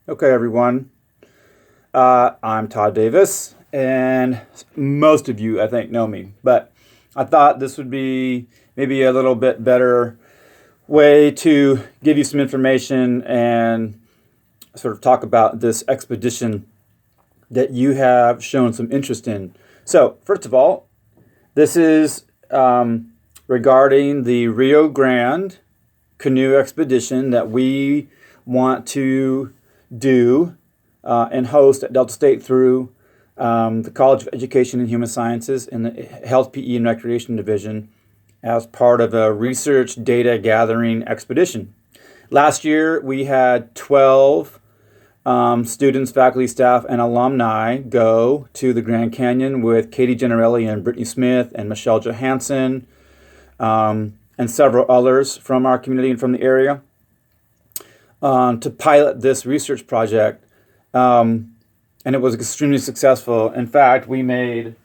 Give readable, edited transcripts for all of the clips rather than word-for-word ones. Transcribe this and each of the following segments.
Okay, everyone. I'm Todd Davis, and most of you, I think, know me. But I thought this would be maybe a little bit better way to give you some information and sort of talk about this expedition that you have shown some interest in. So, first of all, this is regarding the Rio Grande canoe expedition that we want to do and host at Delta State through the College of Education and Human Sciences and the Health, PE, and Recreation Division as part of a research data gathering expedition. Last year, we had 12 students, faculty, staff, and alumni go to the Grand Canyon with Katie Generelli and Brittany Smith and Michelle Johansson and several others from our community and from the area to pilot this research project. And it was extremely successful. In fact, we made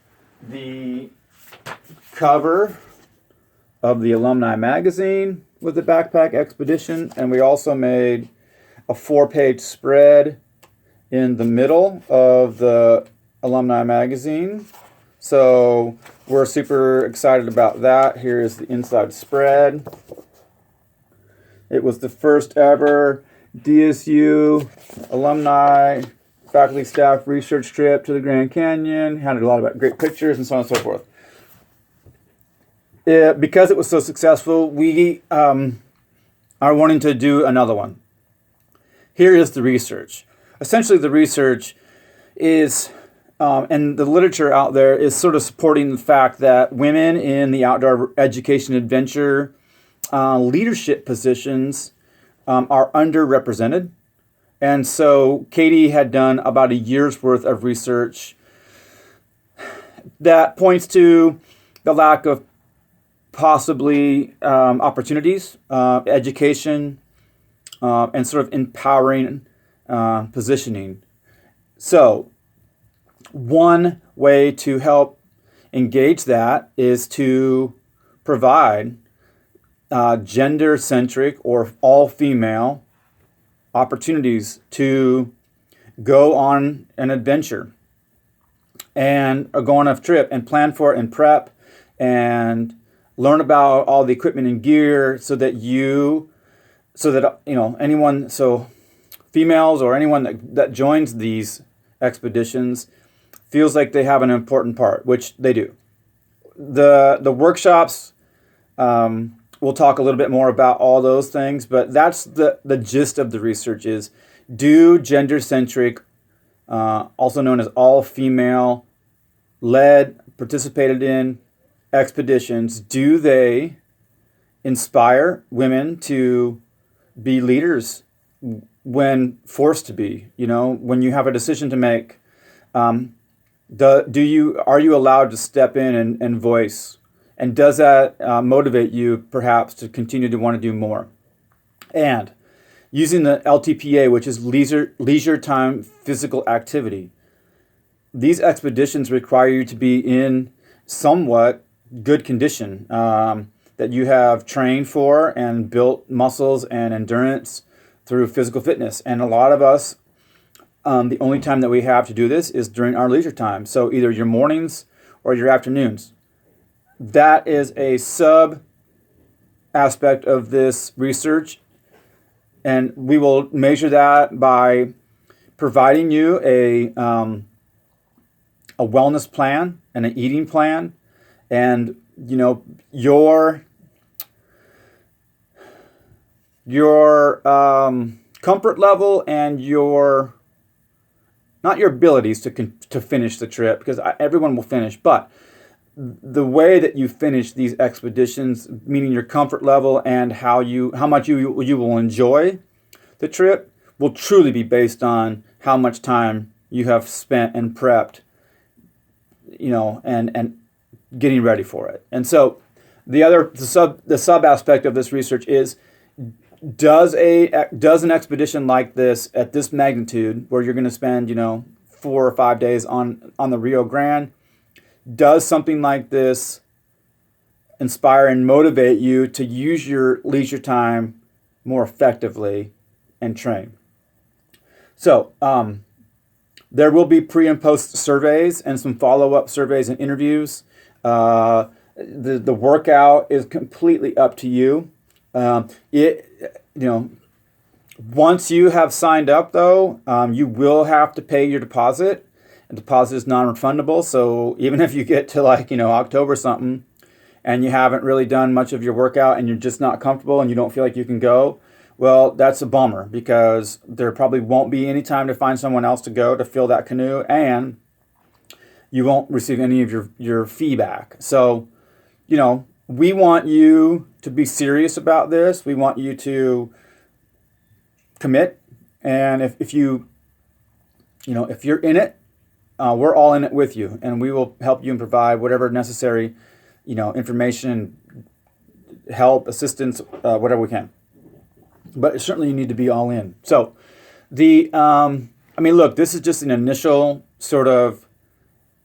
the cover of the alumni magazine with the backpack expedition, and we also made a 4-page spread in the middle of the alumni magazine. So we're super excited about that. Here is the inside spread. It was the first ever DSU alumni, faculty, staff research trip to the Grand Canyon. Had a lot of great pictures and so on and so forth. Because it was so successful, we are wanting to do another one. Here is the research. Essentially, the research is, and the literature out there is sort of supporting the fact that women in the outdoor education adventure leadership positions are underrepresented. And so Katie had done about a year's worth of research that points to the lack of possibly opportunities, education, and sort of empowering positioning. So one way to help engage that is to provide gender-centric or all-female opportunities to go on an adventure and go on a trip and plan for it and prep and learn about all the equipment and gear so that anyone, so females or anyone that joins these expeditions feels like they have an important part, which they do. The workshops, we'll talk a little bit more about all those things, but that's the gist of the research is do gender-centric, also known as all-female led, participated in expeditions, do they inspire women to be leaders when forced to be? When you have a decision to make, are you allowed to step in and voice? And does that motivate you perhaps to continue to want to do more? And using the LTPA, which is leisure time physical activity, these expeditions require you to be in somewhat good condition, that you have trained for and built muscles and endurance through physical fitness. And a lot of us, the only time that we have to do this is during our leisure time. So either your mornings or your afternoons. That is a sub aspect of this research, and we will measure that by providing you a wellness plan and an eating plan, and your comfort level and not your abilities to finish the trip, because everyone will finish, but the way that you finish these expeditions, meaning your comfort level and how much you will enjoy the trip, will truly be based on how much time you have spent and prepped, and getting ready for it. And so the sub aspect of this research is, does an expedition like this at this magnitude, where you're going to spend 4 or 5 days on the Rio Grande, does something like this inspire and motivate you to use your leisure time more effectively and train? So there will be pre and post surveys and some follow-up surveys and interviews. The workout is completely up to you. Once you have signed up, though, you will have to pay your deposit. The deposit is non-refundable. So even if you get to October or something, and you haven't really done much of your workout, and you're just not comfortable, and you don't feel like you can go, well, that's a bummer, because there probably won't be any time to find someone else to go to fill that canoe, and you won't receive any of your fee back. So, we want you to be serious about this. We want you to commit. And if you're in it, we're all in it with you, and we will help you and provide whatever necessary, information, help, assistance, whatever we can. But certainly you need to be all in. So look, this is just an initial sort of,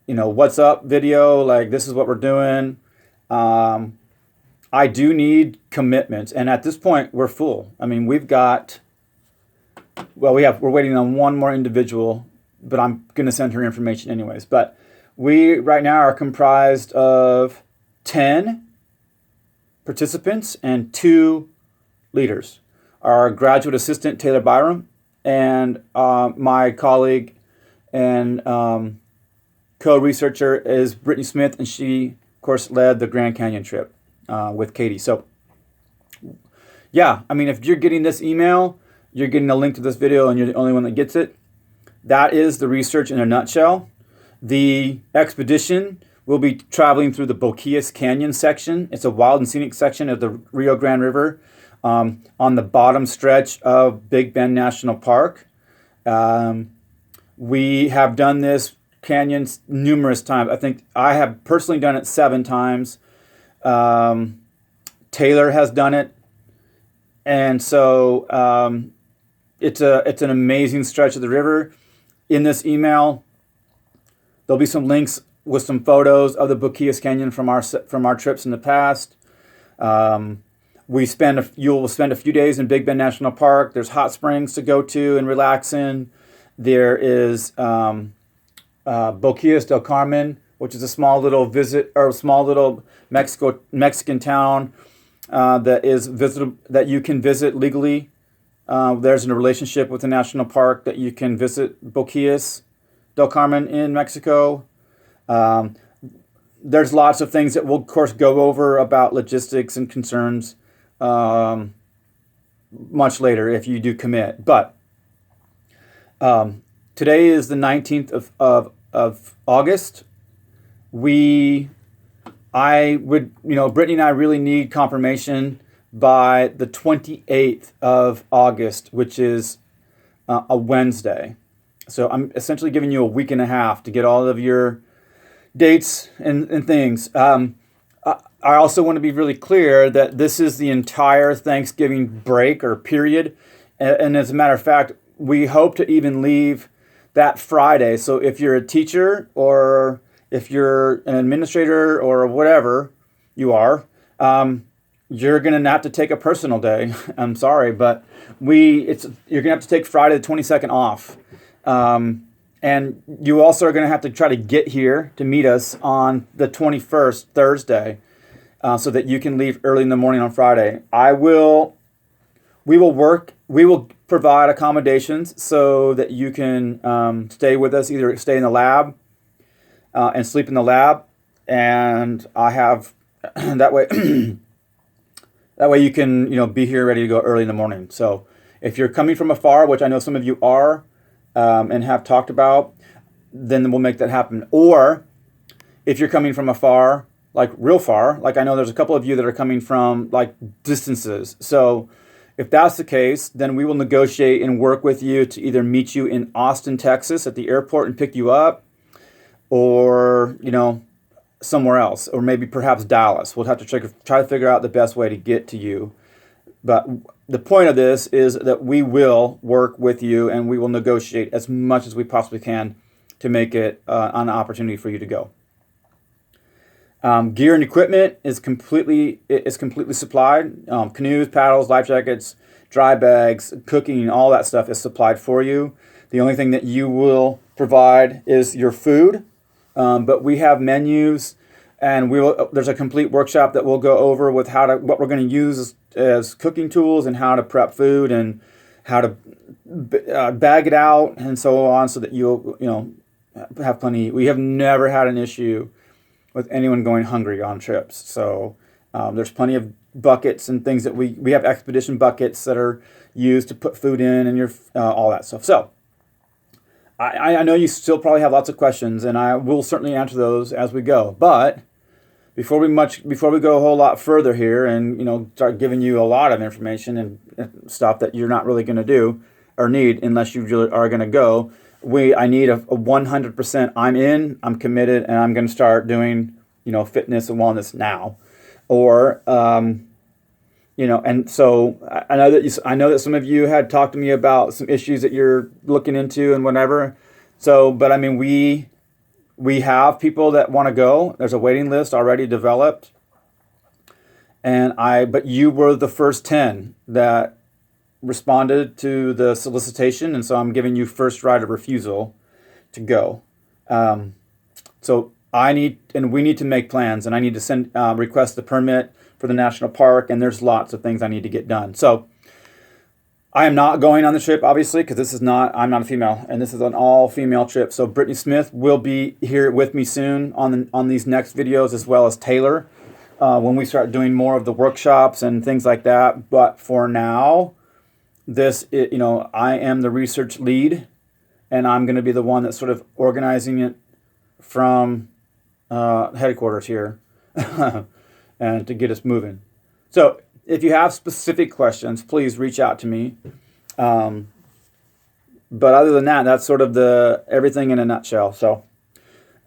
what's up video. Like, this is what we're doing. I do need commitments. And at this point, we're full. I mean, we're waiting on one more individual, but I'm going to send her information anyways. But we right now are comprised of 10 participants and 2 leaders. Our graduate assistant, Taylor Byram, and my colleague and co-researcher is Brittany Smith, and she, of course, led the Grand Canyon trip with Katie. So, yeah, I mean, if you're getting this email, you're getting a link to this video, and you're the only one that gets it. That is the research in a nutshell. The expedition will be traveling through the Boquillas Canyon section. It's a wild and scenic section of the Rio Grande River on the bottom stretch of Big Bend National Park. We have done this canyon numerous times. I think I have personally done it 7 times. Taylor has done it. And so it's an amazing stretch of the river. In this email, there'll be some links with some photos of the Boquillas Canyon from our trips in the past. You'll spend a few days in Big Bend National Park. There's hot springs to go to and relax in. There is Boquillas del Carmen, which is a small little Mexican town that is visitable, that you can visit legally. There's a relationship with the national park that you can visit Boquillas del Carmen in Mexico. There's lots of things that we'll, of course, go over about logistics and concerns much later if you do commit. But today is the 19th of August. Brittany and I really need confirmation by the 28th of August, which is a Wednesday. So I'm essentially giving you a week and a half to get all of your dates and things. I also want to be really clear that this is the entire Thanksgiving break or period. And as a matter of fact, we hope to even leave that Friday. So if you're a teacher or if you're an administrator or whatever you are, you're going to have to take a personal day. I'm sorry, but you're going to have to take Friday the 22nd off. And you also are going to have to try to get here to meet us on the 21st, Thursday, so that you can leave early in the morning on Friday. We will provide accommodations so that you can stay with us, either stay in the lab and sleep in the lab. And I have, that way you can, be here ready to go early in the morning. So if you're coming from afar, which I know some of you are, and have talked about, then we'll make that happen. Or if you're coming from afar, like real far, like I know there's a couple of you that are coming from like distances. So if that's the case, then we will negotiate and work with you to either meet you in Austin, Texas at the airport and pick you up, or, somewhere else, or maybe perhaps Dallas. We'll have to try to figure out the best way to get to you. But the point of this is that we will work with you and we will negotiate as much as we possibly can to make it an opportunity for you to go. Gear and equipment is completely supplied. Canoes, paddles, life jackets, dry bags, cooking, all that stuff is supplied for you. The only thing that you will provide is your food, but we have menus, and there's a complete workshop that we'll go over with what we're going to use as cooking tools and how to prep food and how to bag it out and so on, so that you'll have plenty. We have never had an issue with anyone going hungry on trips. So there's plenty of buckets and things that we have expedition buckets that are used to put food in and all that stuff. So I know you still probably have lots of questions, and I will certainly answer those as we go. But before we go a whole lot further here and start giving you a lot of information and stuff that you're not really going to do or need unless you really are going to go, I need a 100%. I'm committed, and I'm going to start doing fitness and wellness now, or and so I know that some of you had talked to me about some issues that you're looking into and whatever. So, but I mean, we have people that want to go. There's a waiting list already developed, but you were the first 10 that responded to the solicitation, and so I'm giving you first right of refusal to go. So we need to make plans, and I need to request the permit for the national park, and there's lots of things I need to get done. So I am not going on the trip, obviously, because I'm not a female, and this is an all-female trip. So Brittany Smith will be here with me soon on these next videos, as well as Taylor, when we start doing more of the workshops and things like that. But for now, I am the research lead, and I'm going to be the one that's sort of organizing it from headquarters here and to get us moving. So if you have specific questions, please reach out to me. But other than that, that's sort of everything in a nutshell. So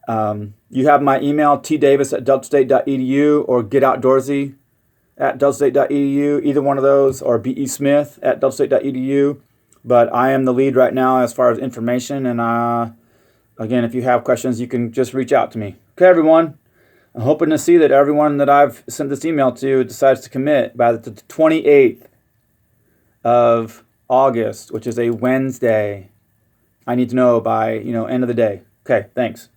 you have my email, tdavis@deltastate.edu, or getoutdoorsy@deltastate.edu, either one of those, or besmith@deltastate.edu. But I am the lead right now as far as information. And again, if you have questions, you can just reach out to me. Okay, everyone. I'm hoping to see that everyone that I've sent this email to decides to commit by the 28th of August, which is a Wednesday. I need to know by, end of the day. Okay, thanks.